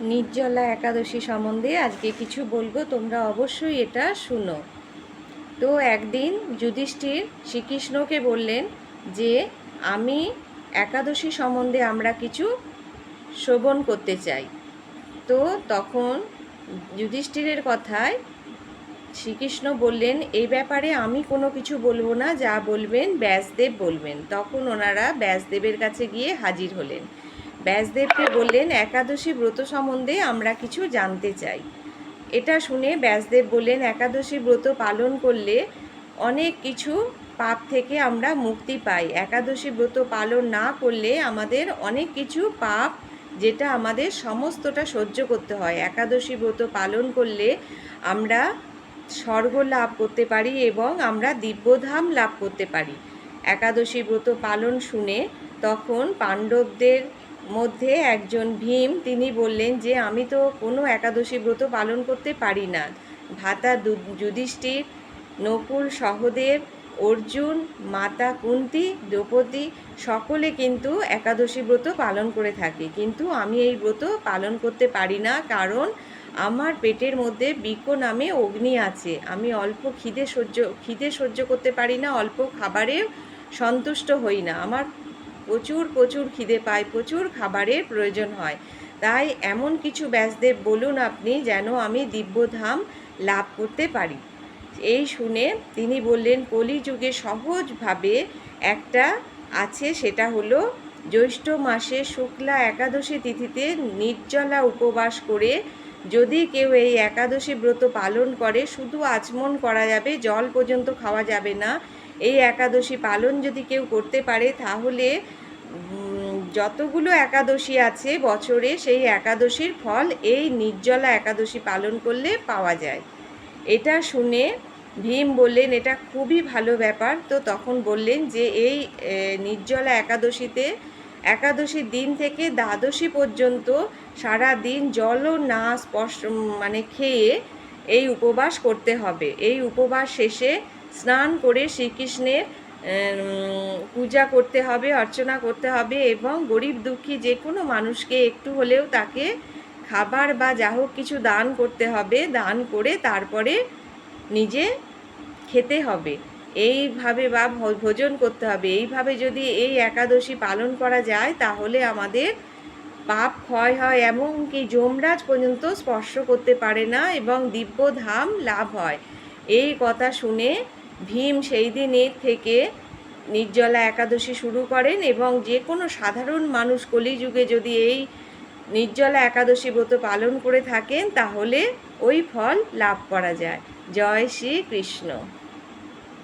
নির্জলা একাদশী সম্বন্ধে আজকে কিছু বলবো, তোমরা অবশ্যই এটা শুনো। তো একদিন যুধিষ্ঠির শ্রীকৃষ্ণকে বললেন যে আমি একাদশী সম্বন্ধে আমরা কিছু শ্রবণ করতে চাই। তো তখন যুধিষ্ঠিরের কথায় শ্রীকৃষ্ণ বললেন, এই ব্যাপারে আমি কোনো কিছু বলবো না, যা বলবেন ব্যাসদেব বলবেন। তখন ওনারা ব্যাসদেবের কাছে গিয়ে হাজির হলেন। ব্যাসদেবকে বললেন, একাদশী ব্রত সম্বন্ধে আমরা কিছু জানতে চাই। এটা শুনে ব্যাসদেব বললেন, একাদশী ব্রত পালন করলে অনেক কিছু পাপ থেকে আমরা মুক্তি পাই। একাদশী ব্রত পালন না করলে আমাদের অনেক কিছু পাপ, যেটা আমাদের সমস্তটা সহ্য করতে হয়। একাদশী ব্রত পালন করলে আমরা স্বর্গ লাভ করতে পারি এবং আমরা দিব্যধাম লাভ করতে পারি। একাদশী ব্রত পালন শুনে তখন পাণ্ডবদের মধ্যে একজন ভীম, তিনি বললেন যে আমি তো কোনো একাদশী ব্রত পালন করতে পারি না। ভ্রাতা যুধিষ্ঠির, নকুল, সহদেব, অর্জুন, মাতা কুন্তী, দ্রৌপদী সকলে কিন্তু একাদশী ব্রত পালন করে থাকে, কিন্তু আমি এই ব্রত পালন করতে পারি না, কারণ আমার পেটের মধ্যে বৃক্ষ নামে অগ্নি আছে। আমি অল্প খিদে সহ্য করতে পারি না, অল্প খাবারে সন্তুষ্ট হই না। আমার প্রচুর খিদে পায়, প্রচুর খাবারের প্রয়োজন হয়। তাই এমন কিছু ব্যাসদেব বলুন আপনি, যেন আমি দিব্যধাম লাভ করতে পারি। এই শুনে তিনি বললেন, কলিযুগে সহজভাবে একটা আছে, সেটা হলো জ্যৈষ্ঠ মাসে শুক্লা একাদশী তিথিতে নির্জলা উপবাস করে যদি কেউ এই একাদশী ব্রত পালন করে, শুধু আচমন করা যাবে, জল পর্যন্ত খাওয়া যাবে না। এই একাদশী পালন যদি কেউ করতে পারে, তাহলে যতগুলো একাদশী আছে বছরে, সেই একাদশীর ফল এই নির্জলা একাদশী পালন করলে পাওয়া যায়। এটা শুনে ভীম বললেন, এটা খুবই ভালো ব্যাপার। তো তখন বললেন যে এই নির্জলা একাদশীর দিন থেকে দ্বাদশী পর্যন্ত সারা দিন জলও না খেয়ে এই উপবাস করতে হবে। এই উপবাস শেষে স্নান করে শ্রীকৃষ্ণের পূজা করতে হবে, অর্চনা করতে হবে, এবং গরিব দুঃখী যে কোনো মানুষকে একটু হলেও তাকে খাবার বা যা হোক কিছু দান করতে হবে। দান করে তারপরে নিজে খেতে হবে, এইভাবে বা ভোজন করতে হবে। এইভাবে যদি এই একাদশী পালন করা যায়, তাহলে আমাদের পাপ ক্ষয় হয়, এমনকি যমরাজ পর্যন্ত স্পর্শ করতে পারে না এবং দিব্যধাম লাভ হয়। এই কথা শুনে ভীম সেই দিনের থেকে নির্জলা একাদশী শুরু করেন, এবং যে কোনো সাধারণ মানুষ কলিযুগে যদি এই নির্জলা একাদশী ব্রত পালন করে থাকেন, তাহলে ওই ফল লাভ করা যায়। জয় শ্রী কৃষ্ণ।